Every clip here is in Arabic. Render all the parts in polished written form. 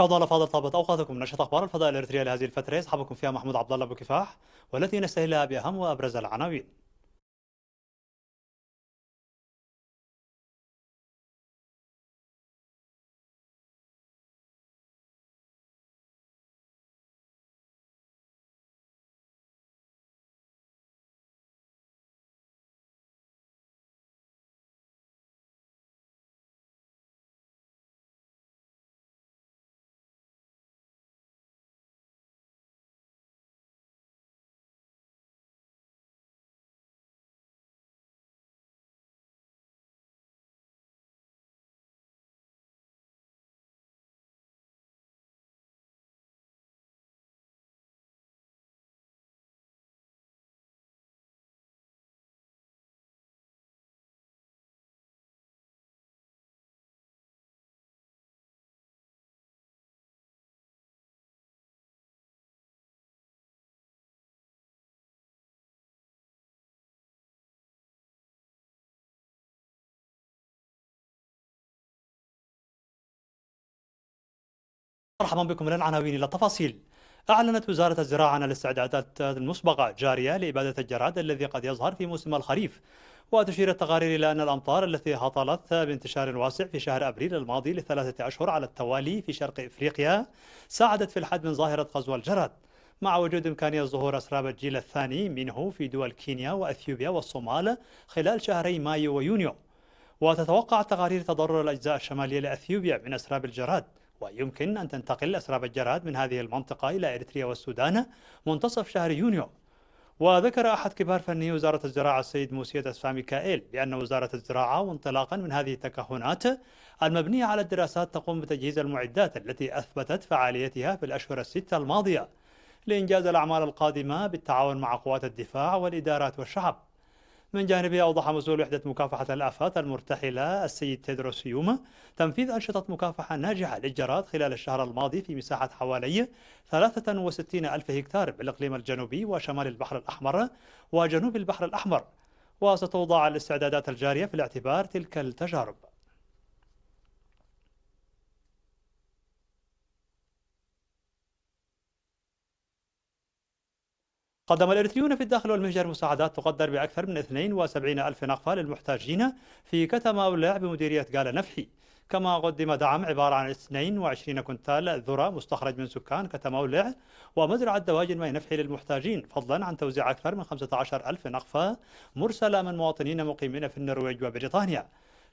شاهدونا فاضل طابت اوقاتكم. نشرة اخبار الفضاء الاريتريه لهذه الفتره يصحبكم فيها محمود عبد الله ابو كفاح، والتي نستهلها باهم وابرز العناوين. مرحبا بكم من العناوين الى التفاصيل. اعلنت وزاره الزراعه عن الاستعدادات المسبقه جاريه لاباده الجراد الذي قد يظهر في موسم الخريف. وتشير التقارير الى ان الامطار التي هطلت بانتشار واسع في شهر ابريل الماضي لثلاثه اشهر على التوالي في شرق افريقيا ساعدت في الحد من ظاهره قزوى الجراد، مع وجود إمكانية ظهور أسراب الجيل الثاني منه في دول كينيا وأثيوبيا والصومال خلال شهري مايو ويونيو. وتتوقع التقارير تضرر الأجزاء الشمالية لأثيوبيا من أسراب الجراد، ويمكن أن تنتقل أسراب الجراد من هذه المنطقة إلى إريتريا والسودان منتصف شهر يونيو. وذكر أحد كبار فني وزارة الزراعة السيد موسية أسفا ميكائيل بأن وزارة الزراعة وانطلاقا من هذه التكهنات المبنية على الدراسات تقوم بتجهيز المعدات التي أثبتت فعاليتها في الأشهر الستة الماضية لإنجاز الأعمال القادمة بالتعاون مع قوات الدفاع والإدارات والشعب. من جانبه أوضح مسؤول وحدة مكافحة الآفات المرتحلة السيد تيدروس يوما تنفيذ أنشطة مكافحة ناجحة للجراد خلال الشهر الماضي في مساحة حوالي 63 ألف هكتار بالإقليم الجنوبي وشمال البحر الأحمر وجنوب البحر الأحمر، وستوضع الاستعدادات الجارية في الاعتبار تلك التجارب. قدم الإريتريون في الداخل والمهجر مساعدات تقدر بأكثر من 72 ألف نقفة للمحتاجين في كتم أولع بمديرية قالة نفحي. كما قدم دعم عبارة عن 22 كنتال ذرة مستخرج من سكان كتم أولع ومزرعة دواجن ماء نفحي للمحتاجين، فضلا عن توزيع أكثر من 15 ألف نقفة مرسلة من مواطنين مقيمين في النرويج وبريطانيا.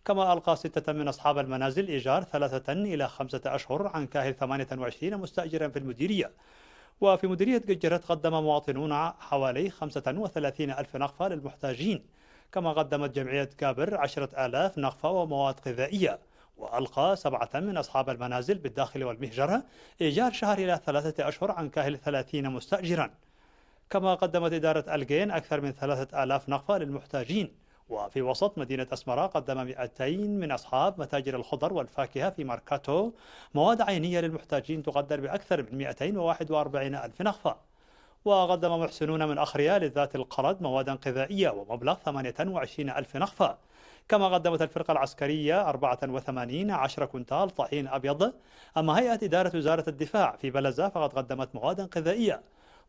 كما ألقى 6 من أصحاب المنازل إيجار 3 إلى 5 أشهر عن كاهل 28 مستأجرا في المديرية. وفي مديرية قجرة قدم مواطنون حوالي 35 ألف نقفة للمحتاجين. كما قدمت جمعية كابر 10,000 نقفة ومواد غذائية. وألقى 7 من أصحاب المنازل بالداخل والمهجرة إيجار شهر إلى 3 أشهر عن كاهل 30 مستأجرا. كما قدمت إدارة ألجين أكثر من 3,000 نقفة للمحتاجين. وفي وسط مدينة أسمرة قدم 200 من أصحاب متاجر الخضر والفاكهة في ماركاتو مواد عينية للمحتاجين تقدر بأكثر من 241 ألف نقفة. وقدم محسنون من أخريا للذات القرد مواد غذائية ومبلغ 28 ألف نقفة. كما قدمت الفرقة العسكرية 84 10 كنتال طحين أبيض. أما هيئة إدارة وزارة الدفاع في بلزة فقد قدمت مواد غذائية.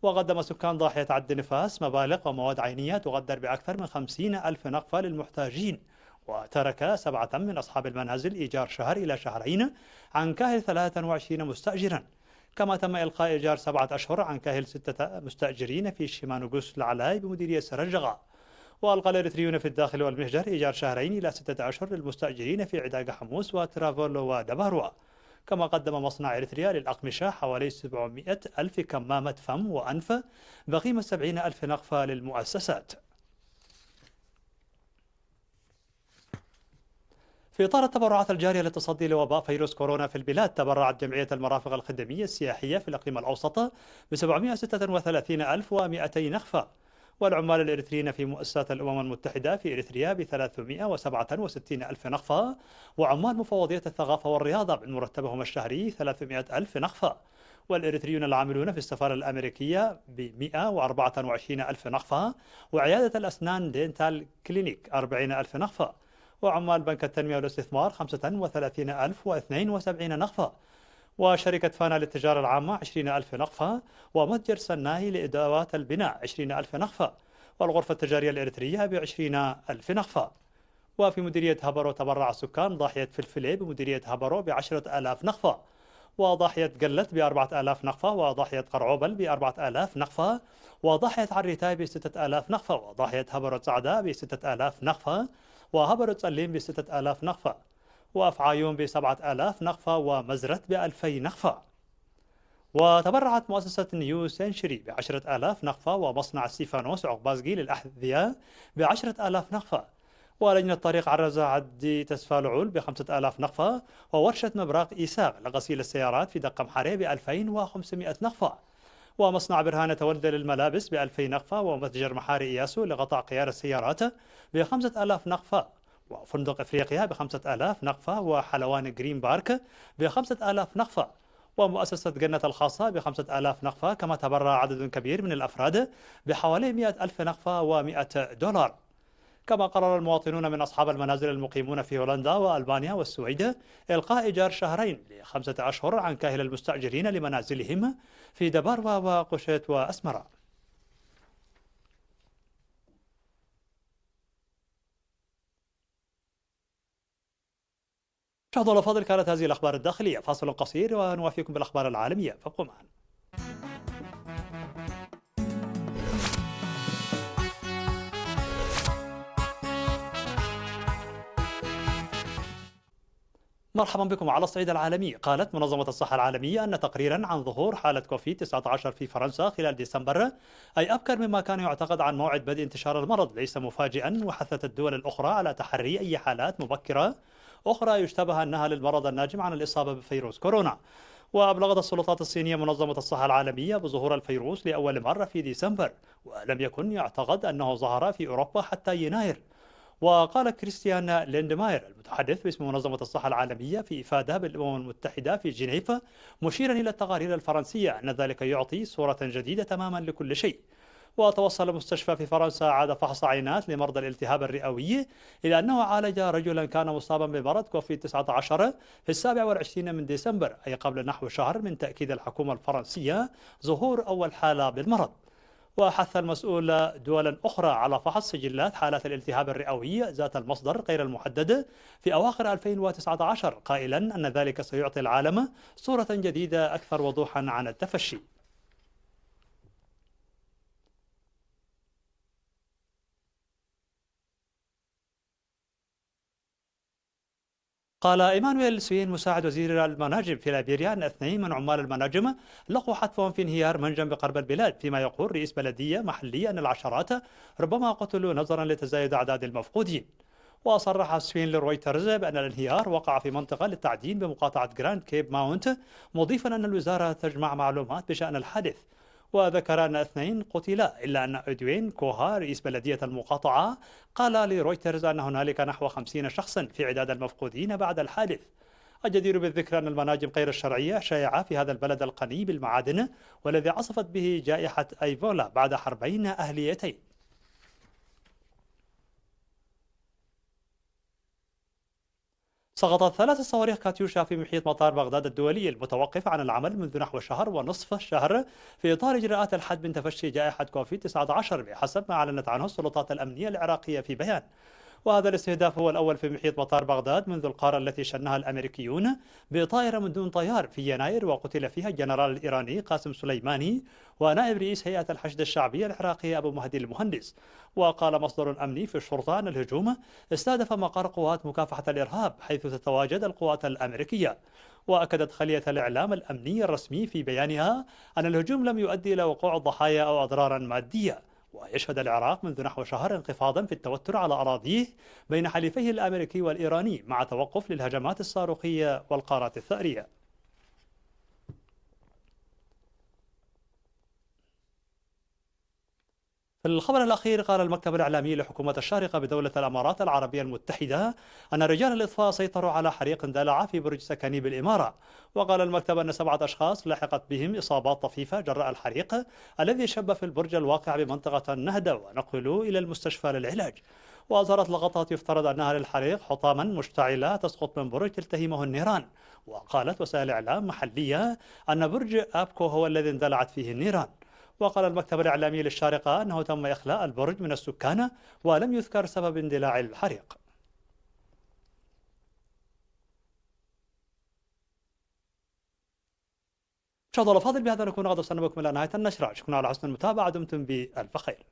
وقدم سكان ضاحية عد نفاس مبالغ ومواد عينية تقدر بأكثر من 50 ألف نقفة للمحتاجين. وترك 7 من أصحاب المنازل إيجار شهر إلى شهرين عن كاهل 23 مستأجرا. كما تم إلقاء إيجار 7 أشهر عن كاهل 6 مستأجرين في شيمانوغوس العلاي بمديرية سرنجغا. وألقى الإريتريون في الداخل والمهجر إيجار شهرين إلى 6 أشهر للمستأجرين في عداق حموس وترافولو ودباروا. كما قدم مصنع إريتريا للأقمشة حوالي 700 ألف كمامة فم وأنف بقيمة 70 ألف نقفة للمؤسسات. في إطار التبرعات الجارية للتصدي لوباء فيروس كورونا في البلاد، تبرعت جمعية المرافق الخدمية السياحية في الإقليم الأوسط ب 736,200 نقفة. والعمال الإريتريين في مؤسسات الأمم المتحدة في إريتريا ب 367 ألف نقفة. وعمال مفوضية الثقافة والرياضة من مرتبهم الشهري 300 ألف نقفة. والإريتريون العاملون في السفارة الأمريكية ب 124 ألف نقفة. وعيادة الأسنان دينتال كلينيك 40 ألف نقفة. وعمال بنك التنمية والاستثمار 35,072 نقفة. وشركة فانا للتجارة العامة 20,000 نقفة، ومتجر سناي لإدوات البناء 20,000 نقفة، والغرفة التجارية الإريترية ب20,000 نقفة. وفي مديرية هبرو تبرع سكان ضاحية فلفلي بمديرية هبرو ب10,000 نقفة، وضاحية قلت ب4,000 نقفة، وضاحية قرعوبل ب4,000 نقفة، وضاحية عريتاي ب6,000 نقفة، وضاحية هبرو سعداء ب6,000 نقفة، وهبرو تسليم ب6,000 نقفة، وأفعايون ب7,000 نقفة، ومزرت ب2,000 نقفة. وتبرعت مؤسسة نيو سنشري ب10,000 نقفة، ومصنع ستيفانوس عقبازجي للأحذية ب10,000 نقفة، ولجنة طريق عرزة عدي تسفالعول ب5,000 نقفة، وورشة مبراق إيساغ لغسيل السيارات في دقم حري ب2,500 نقفة، ومصنع برهانة ولدة للملابس ب2,000 نقفة، ومتجر محاري إياسو لغطاء قيار السيارات ب5,000 نقفة، وفندق إفريقيا ب5,000 نقفة، وحلوان جرين بارك ب5,000 نقفة، ومؤسسة جنة الخاصة ب5,000 نقفة. كما تبرع عدد كبير من الأفراد بحوالي 100,000 نقفة و100 دولار. كما قرر المواطنون من أصحاب المنازل المقيمون في هولندا وألبانيا والسويد إلقاء إيجار شهرين ل5 أشهر عن كاهل المستأجرين لمنازلهم في دباروا وقشيت وأسمرة. مشاهدينا الأفاضل، كانت هذه الأخبار الداخلية. فاصل قصير ونوافيكم بالأخبار العالمية، فابقوا معنا. مرحبا بكم. على الصعيد العالمي، قالت منظمة الصحة العالمية أن تقريرا عن ظهور حالة كوفيد-19 في فرنسا خلال ديسمبر أي أبكر مما كان يعتقد عن موعد بدء انتشار المرض ليس مفاجئا، وحثت الدول الأخرى على تحري أي حالات مبكرة أخرى يشتبه أنها للمرض الناجم عن الإصابة بفيروس كورونا. وأبلغت السلطات الصينية منظمة الصحة العالمية بظهور الفيروس لأول مرة في ديسمبر، ولم يكن يعتقد أنه ظهر في أوروبا حتى يناير. وقال كريستيان ليندماير المتحدث باسم منظمة الصحة العالمية في إفادة بالأمم المتحدة في جنيف، مشيرا إلى التقارير الفرنسية، أن ذلك يعطي صورة جديدة تماما لكل شيء. وتوصل مستشفى في فرنسا عاد فحص عينات لمرضى الالتهاب الرئوي إلى أنه عالج رجلا كان مصابا بمرض كوفيد-19 في 27 من ديسمبر، أي قبل نحو شهر من تأكيد الحكومة الفرنسية ظهور أول حالة بالمرض. وحث المسؤول دولا أخرى على فحص سجلات حالات الالتهاب الرئوي ذات المصدر غير المحدد في أواخر 2019، قائلا أن ذلك سيعطي العالم صورة جديدة أكثر وضوحا عن التفشي. قال إيمانويل سوين مساعد وزير المناجم في ليبيريا أن 2 من عمال المناجم لقوا حتفهم في انهيار منجم بقرب البلاد، فيما يقول رئيس بلدية محلية أن العشرات ربما قتلوا نظرا لتزايد أعداد المفقودين. وصرح سوين لرويترز بأن الانهيار وقع في منطقة للتعدين بمقاطعة جراند كيب ماونت، مضيفا أن الوزارة تجمع معلومات بشأن الحادث. وذكر أن 2 قتلا، إلا أن أدوين كوها رئيس بلدية المقاطعة قال لرويترز أن هنالك نحو 50 شخصا في عداد المفقودين بعد الحادث. الجدير بالذكر أن المناجم غير الشرعية شائعة في هذا البلد الغني بالمعادن، والذي عصفت به جائحة أيبولا بعد حربين أهليتين. سقطت 3 صواريخ كاتيوشا في محيط مطار بغداد الدولي المتوقف عن العمل منذ نحو شهر ونصف الشهر في إطار إجراءات الحد من تفشي جائحة كوفيد-19 بحسب ما أعلنت عنه السلطات الأمنية العراقية في بيان. وهذا الاستهداف هو الأول في محيط مطار بغداد منذ القارة التي شنها الأمريكيون بطائرة من دون طيار في يناير، وقتل فيها الجنرال الإيراني قاسم سليماني ونائب رئيس هيئة الحشد الشعبية العراقية أبو مهدي المهندس. وقال مصدر أمني في الشرطة أن الهجوم استهدف مقر قوات مكافحة الإرهاب حيث تتواجد القوات الأمريكية. وأكدت خلية الإعلام الأمني الرسمي في بيانها أن الهجوم لم يؤدي إلى وقوع ضحايا أو أضرارا مادية. ويشهد العراق منذ نحو شهر انخفاضا في التوتر على أراضيه بين حليفيه الأمريكي والإيراني، مع توقف للهجمات الصاروخية والقارات الثأرية. في الخبر الأخير، قال المكتب الإعلامي لحكومة الشارقة بدولة الإمارات العربية المتحدة أن رجال الإطفاء سيطروا على حريق اندلع في برج سكني بالإمارة. وقال المكتب أن 7 أشخاص لحقت بهم إصابات طفيفة جراء الحريق الذي شب في البرج الواقع بمنطقة النهدة، ونقلوا إلى المستشفى للعلاج. وأظهرت لقطات يفترض أنها للحريق حطاما مشتعلة تسقط من برج تلتهمه النيران. وقالت وسائل إعلام محلية أن برج أبكو هو الذي اندلعت فيه النيران. وقال المكتب الإعلامي للشارقة أنه تم إخلاء البرج من السكان ولم يذكر سبب اندلاع الحريق. مشاهدينا الأفاضل، بهذا نكون قد وصلنا بكم إلى نهاية النشرة. شكرا على حسن المتابعة، دمتم بألف خير.